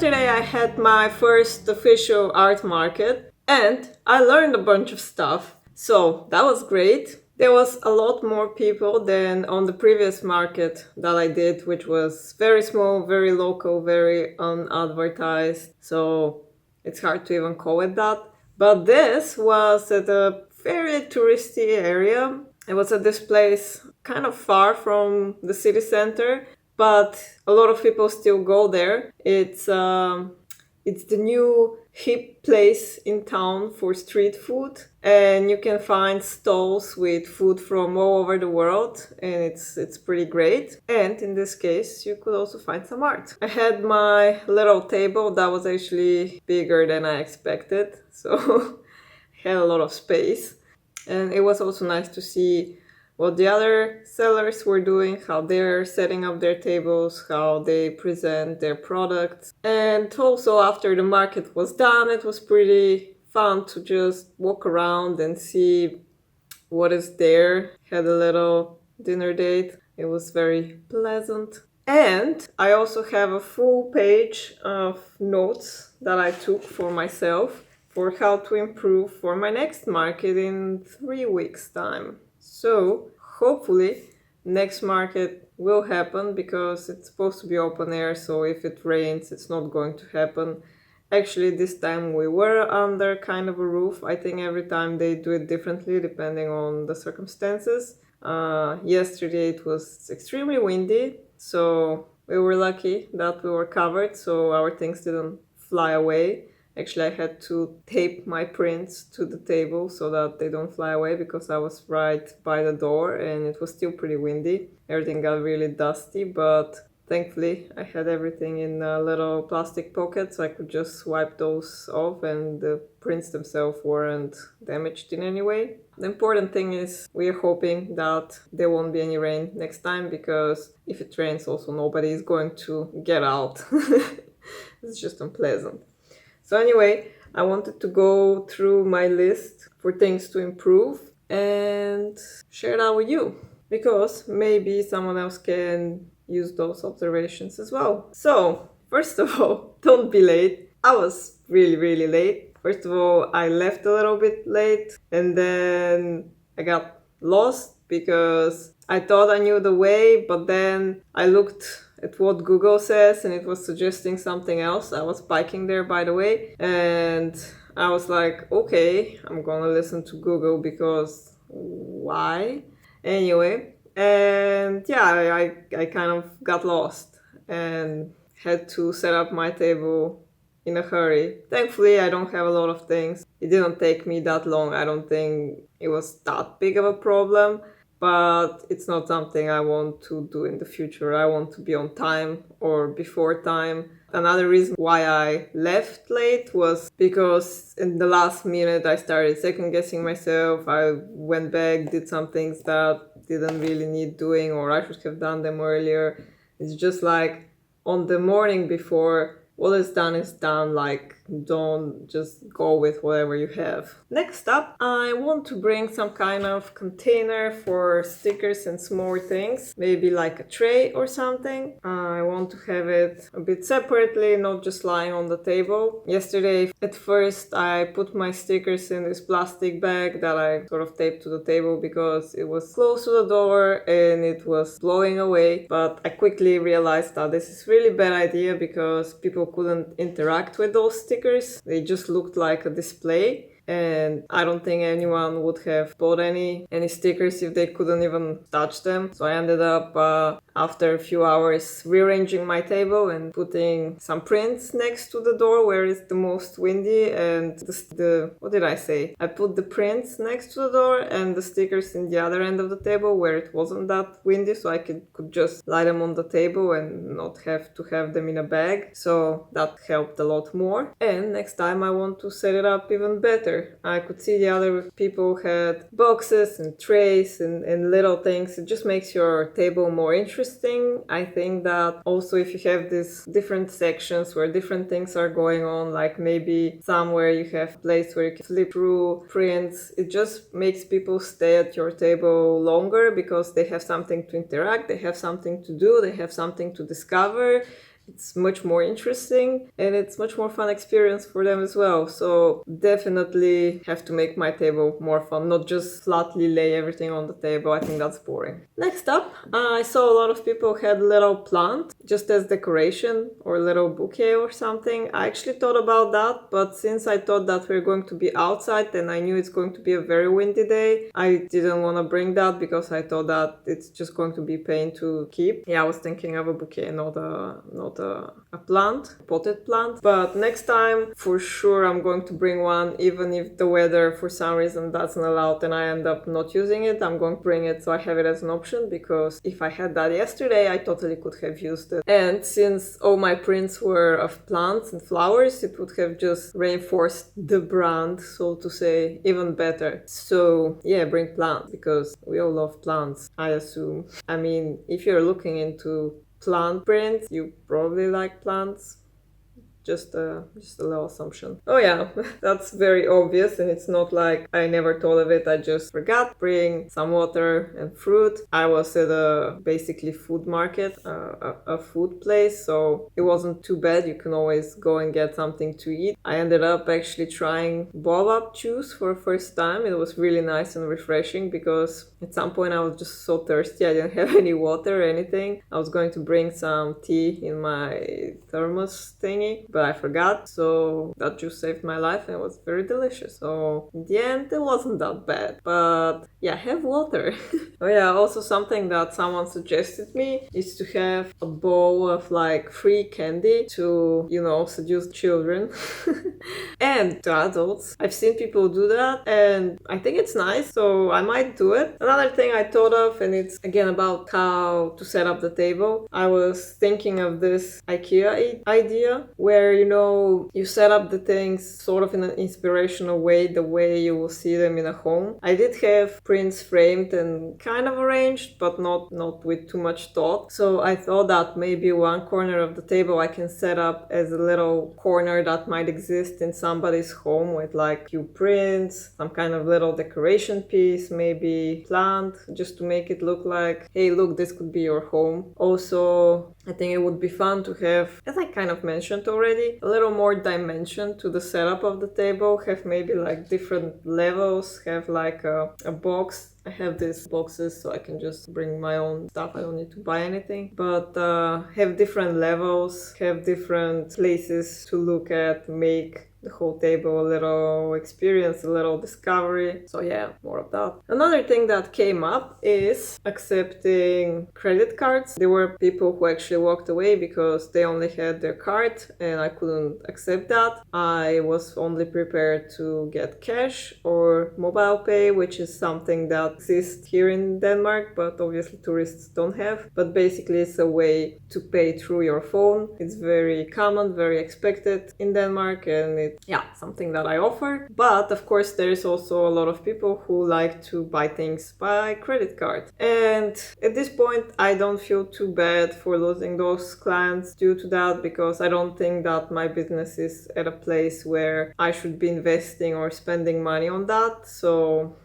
yesterday I had my first official art market and I learned a bunch of stuff. So that was great. There was a lot more people than on the previous market that I did, which was very small, very local, very unadvertised. So it's hard to even call it that. But this was at a very touristy area. It was at this place kind of far from the city center, but a lot of people still go there. It's the new hip place in town for street food, and you can find stalls with food from all over the world, and it's pretty great. And in this case, you could also find some art. I had my little table that was actually bigger than I expected, so I had a lot of space. And it was also nice to see what the other sellers were doing, how they're setting up their tables, how they present their products. And also after the market was done, it was pretty fun to just walk around and see what is there. Had a little dinner date. It was very pleasant. And I also have a full page of notes that I took for myself for how to improve for my next market in 3 weeks' time. So hopefully next market will happen because it's supposed to be open air, so if it rains it's not going to happen. Actually this time we were under kind of a roof. I think every time they do it differently depending on the circumstances. Yesterday it was extremely windy, so we were lucky that we were covered so our things didn't fly away. Actually, I had to tape my prints to the table so that they don't fly away because I was right by the door and it was still pretty windy. Everything got really dusty, but thankfully I had everything in a little plastic pocket so I could just wipe those off and the prints themselves weren't damaged in any way. The important thing is we are hoping that there won't be any rain next time because if it rains also nobody is going to get out. It's just unpleasant. So anyway, I wanted to go through my list for things to improve and share that with you because maybe someone else can use those observations as well. So first of all, don't be late. I was really late. First of all, I left a little bit late and then I got lost because I thought I knew the way, but then I looked at what Google says and it was suggesting something else. I was biking there, by the way, and I was like, okay, I'm gonna listen to Google because why? Anyway, and yeah, I kind of got lost and had to set up my table in a hurry. Thankfully, I don't have a lot of things. It didn't take me that long. I don't think it was that big of a problem. But it's not something I want to do in the future. I want to be on time or before time. Another reason why I left late was because in the last minute I started second guessing myself. I went back, did some things that didn't really need doing or I should have done them earlier. It's just like on the morning before, what is done, like don't just go with whatever you have. Next up, I want to bring some kind of container for stickers and small things, maybe like a tray or something. I want to have it a bit separately, not just lying on the table. Yesterday, at first, I put my stickers in this plastic bag that I sort of taped to the table because it was close to the door and it was blowing away. But I quickly realized that this is really bad idea because people couldn't interact with those stickers. They just looked like a display and I don't think anyone would have bought any stickers if they couldn't even touch them. So I ended up after a few hours rearranging my table and putting some prints next to the door where it's the most windy and what did I say? I put the prints next to the door and the stickers in the other end of the table where it wasn't that windy so I could just lie them on the table and not have to have them in a bag. So that helped a lot more. And next time I want to set it up even better. I could see the other people had boxes and trays and little things. It just makes your table more interesting. I think that also if you have these different sections where different things are going on, like maybe somewhere you have a place where you can flip through prints, it just makes people stay at your table longer because they have something to interact, they have something to do, they have something to discover. it's much more interesting and it's much more fun experience for them as well. So definitely have to make my table more fun, not just flatly lay everything on the table. I think that's boring. Next up, I saw a lot of people had little plant just as decoration or little bouquet or something. I actually thought about that, but since I thought that we're going to be outside and I knew it's going to be a very windy day, I didn't want to bring that because I thought that it's just going to be pain to keep. Yeah, I was thinking of a bouquet, not a plant, potted plant. But next time, for sure, I'm going to bring one, even if the weather for some reason doesn't allow it and I end up not using it. I'm going to bring it so I have it as an option, because if I had that yesterday, I totally could have used it. And since all my prints were of plants and flowers, it would have just reinforced the brand, so to say, even better. So yeah, bring plants, because we all love plants, I assume. I mean, if you're looking into plant prints, you probably like plants. Just a little assumption. Oh yeah, that's very obvious, and it's not like I never thought of it. I just forgot. Bring some water and fruit. I was at a basically food market, a food place, so it wasn't too bad. You can always go and get something to eat. I ended up actually trying boba juice for the first time. It was really nice and refreshing, because at some point I was just so thirsty. I didn't have any water or anything. I was going to bring some tea in my thermos thingy, but I forgot, so that juice saved my life and it was very delicious. So in the end, it wasn't that bad. But yeah, have water. Oh yeah, also something that someone suggested me is to have a bowl of like free candy to, seduce children and to adults. I've seen people do that and I think it's nice, so I might do it. Another thing I thought of, and it's again about how to set up the table. I was thinking of this IKEA idea where, you set up the things sort of in an inspirational way, the way you will see them in a home. I did have prints framed and kind of arranged, but not with too much thought. So I thought that maybe one corner of the table I can set up as a little corner that might exist in somebody's home with like few prints, some kind of little decoration piece, maybe plant, just to make it look like, hey, look, this could be your home. Also, I think it would be fun to have, as I kind of mentioned already, a little more dimension to the setup of the table, have maybe like different levels, have like a box. I have these boxes so I can just bring my own stuff. I don't need to buy anything. But have different levels, have different places to look at, make the whole table a little experience, a little discovery. So yeah, more of that. Another thing that came up is accepting credit cards. There were people who actually walked away because they only had their card and I couldn't accept that. I was only prepared to get cash or mobile pay, which is something that exists here in Denmark, but obviously tourists don't have. But basically it's a way to pay through your phone. It's very common, very expected in Denmark, and something that I offer. But of course there is also a lot of people who like to buy things by credit card. And at this point I don't feel too bad for losing those clients due to that, because I don't think that my business is at a place where I should be investing or spending money on that. So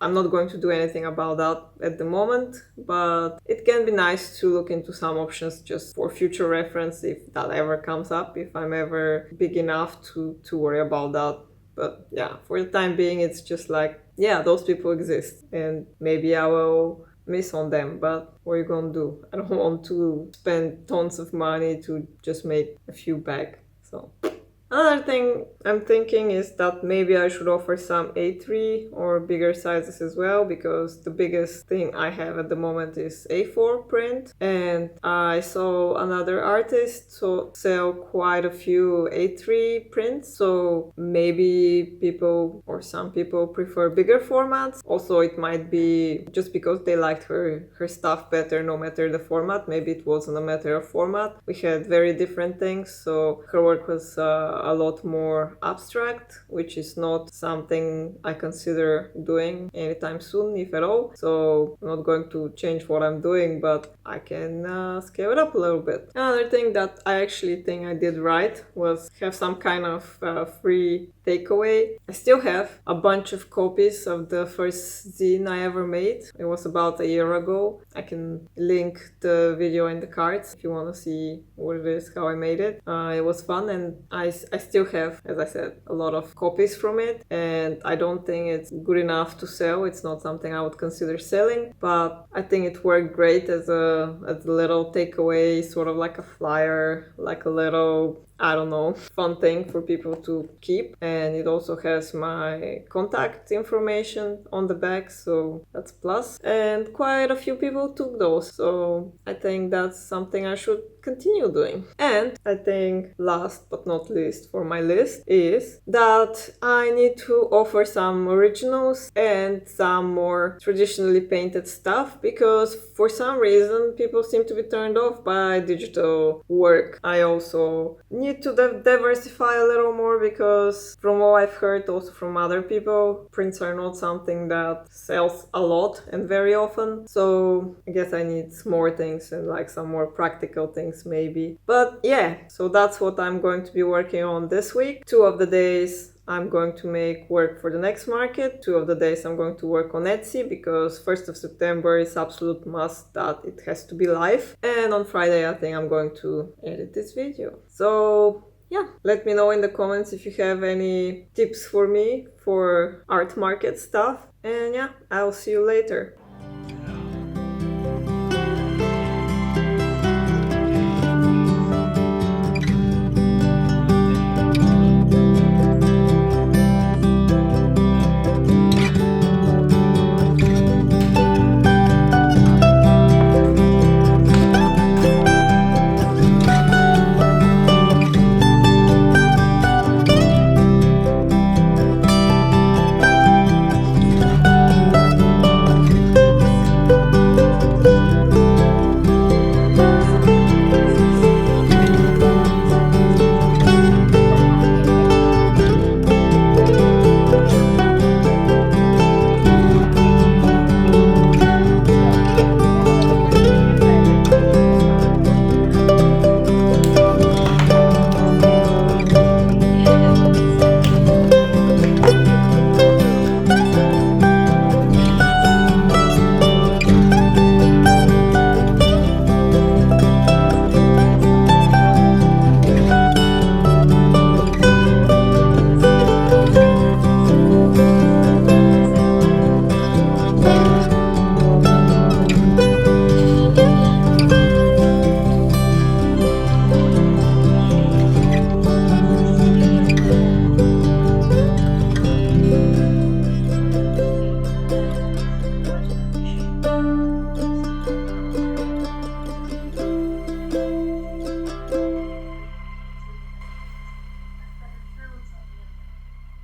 I'm not going to do anything about that at the moment, but it can be nice to look into some options just for future reference if that ever comes up, if I'm ever big enough to worry about that. But yeah, for the time being, it's just like, yeah, those people exist and maybe I will miss on them, but what are you gonna do? I don't want to spend tons of money to just make a few back. So another thing I'm thinking is that maybe I should offer some A3 or bigger sizes as well, because the biggest thing I have at the moment is A4 print, and I saw another artist sell quite a few A3 prints, so maybe some people prefer bigger formats. Also, it might be just because they liked her stuff better no matter the format. Maybe it wasn't a matter of format. We had very different things, so her work was a lot more abstract, which is not something I consider doing anytime soon, if at all. So I'm not going to change what I'm doing, but I can scale it up a little bit. Another thing that I actually think I did right was have some kind of free takeaway. I still have a bunch of copies of the first zine I ever made. It was about a year ago. I can link the video in the cards if you want to see what it is, how I made it. It was fun, and I still have, as I said, a lot of copies from it, and I don't think it's good enough to sell. It's not something I would consider selling, but I think it worked great as a little takeaway, sort of like a flyer, like a little, I don't know, fun thing for people to keep. And it also has my contact information on the back, so that's a plus. And quite a few people took those, so I think that's something I should continue doing. And I think last but not least for my list is that I need to offer some originals and some more traditionally painted stuff, because for some reason people seem to be turned off by digital work. I also need to diversify a little more, because from what I've heard also from other people, prints are not something that sells a lot and very often. So I guess I need more things and like some more practical things maybe. But yeah, so that's what I'm going to be working on this week. 2 of the days I'm going to make work for the next market. 2 of the days I'm going to work on Etsy, because 1st of September is absolute must that it has to be live. And on Friday I think I'm going to edit this video. So yeah, let me know in the comments if you have any tips for me for art market stuff. And yeah, I'll see you later.